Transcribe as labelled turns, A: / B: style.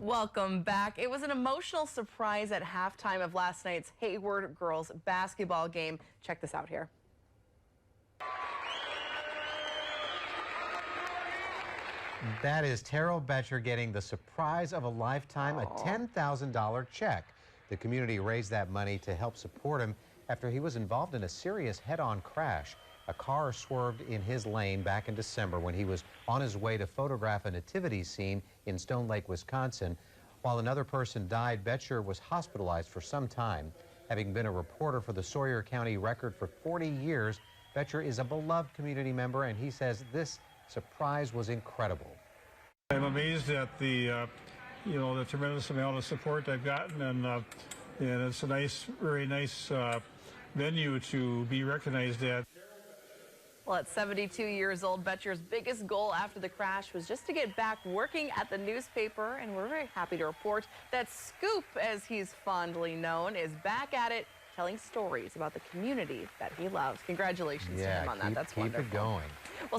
A: Welcome back. It was an emotional surprise at halftime of last night's Hayward girls basketball game. Check this out here.
B: That is Terrell Betcher getting the surprise of a lifetime, a $10,000 check. The community raised that money to help support him after he was involved in a serious head-on crash. A car swerved in his lane back in December when he was on his way to photograph a nativity scene in Stone Lake, Wisconsin. While another person died, Betcher was hospitalized for some time. Having been a reporter for the Sawyer County Record for 40 years, Betcher is a beloved community member, and he says this surprise was incredible.
C: I'm amazed at the tremendous amount of support I've gotten, and it's a nice, very nice venue to be recognized at.
A: Well, at 72 years old, Betcher's biggest goal after the crash was just to get back working at the newspaper, and we're very happy to report that Scoop, as he's fondly known, is back at it, telling stories about the community that he loves. Congratulations to him on that. That's wonderful.
B: Keep it going.
A: Well,